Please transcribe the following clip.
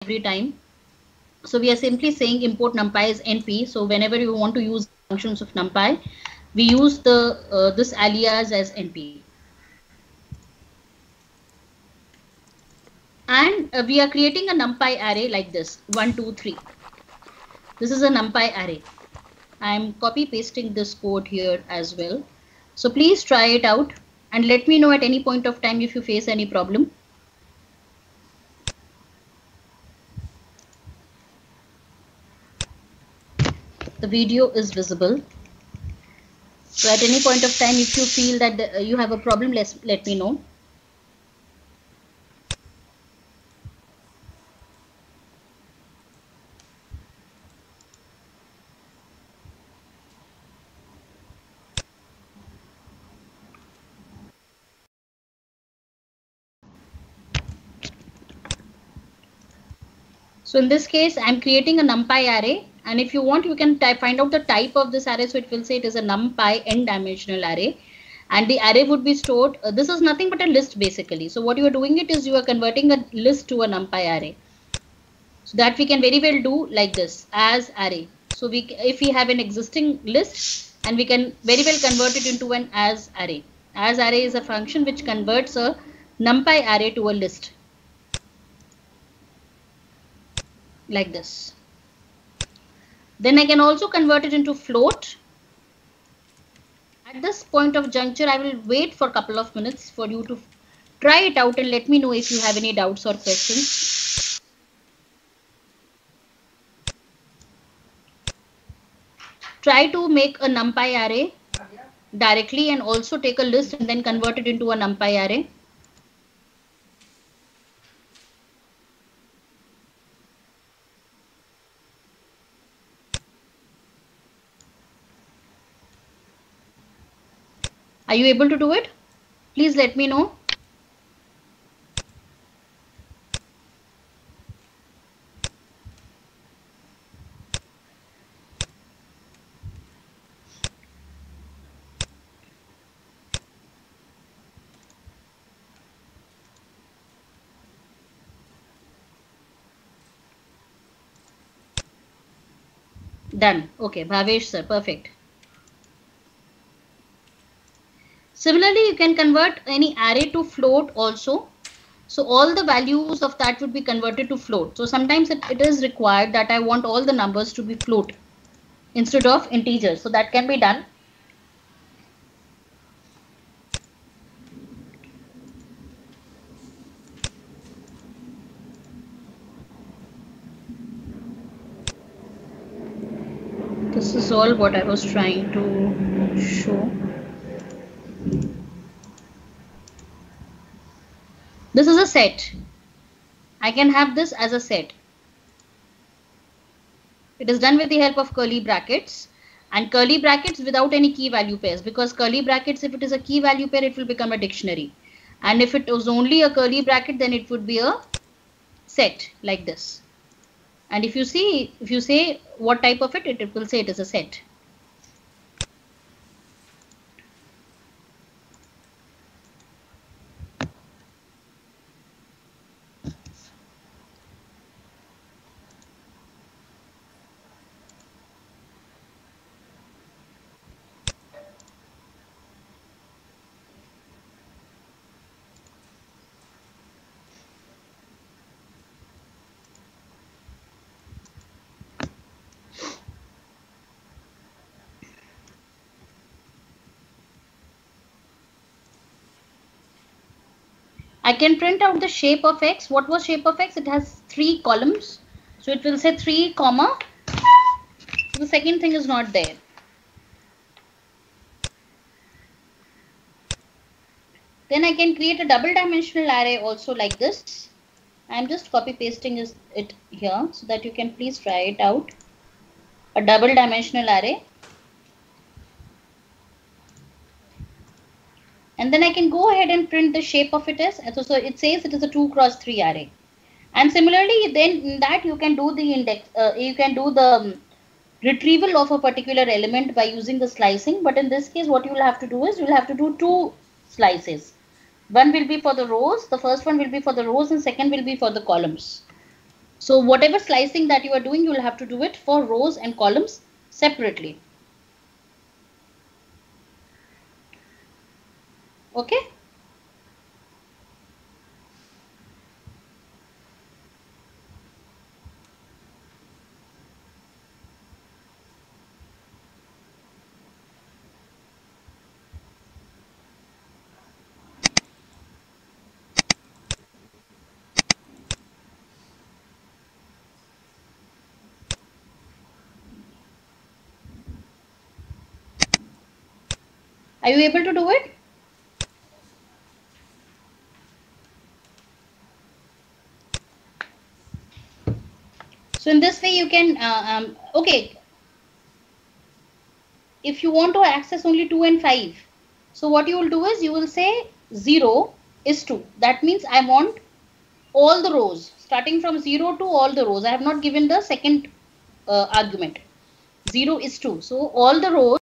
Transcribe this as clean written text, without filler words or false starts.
every time. So we are simply saying import numpy is np. So whenever you want to use functions of numpy, we use the this alias as np. And we are creating a numpy array like this 1 2 3. This is a numpy array. I'm copy pasting this code here as well. So please try it out and let me know at any point of time if you face any problem. The video is visible. So at any point of time, if you feel that you have a problem, let me know. So in this case, I'm creating a numpy array. And if you want, you can find out the type of this array. So it will say it is a numpy n-dimensional array. And the array would be stored. This is nothing but a list basically. So what you are doing it is you are converting a list to a numpy array. So that we can very well do like this as array. So if we have an existing list and we can very well convert it into an as array. As array is a function which converts a numpy array to a list. Like this. Then I can also convert it into float. At this point of juncture, I will wait for a couple of minutes for you to try it out and let me know if you have any doubts or questions. Try to make a numpy array directly and also take a list and then convert it into a numpy array. Are you able to do it? Please let me know. Done. Okay, Bhavesh sir, perfect. Similarly, you can convert any array to float also. So all the values of that would be converted to float. So sometimes it is required that I want all the numbers to be float instead of integers. So that can be done. This is all what I was trying to show. This is a set. I can have this as a set. It is done with the help of curly brackets and curly brackets without any key value pairs, because curly brackets, if it is a key value pair, it will become a dictionary. And if it was only a curly bracket, then it would be a set like this. And if you say what type of it will say it is a set. I can print out the shape of X. What was shape of X? It has 3 columns. So it will say 3 comma. The second thing is not there. Then I can create a double dimensional array also like this. I'm just copy pasting it here so that you can please try it out. A double dimensional array. And then I can go ahead and print the shape of it as. So it says it is a 2 cross 3 array. And similarly, then in that you can do the index. You can do the retrieval of a particular element by using the slicing. But in this case, what you will have to do is you will have to do 2 slices. One will be for the rows. The first one will be for the rows and second will be for the columns. So whatever slicing that you are doing, you will have to do it for rows and columns separately. Okay. Are you able to do it? So in this way you can, okay, if you want to access only 2 and 5, so what you will do is you will say 0 is 2. That means I want all the rows starting from 0 to all the rows. I have not given the second argument. 0 is 2. So all the rows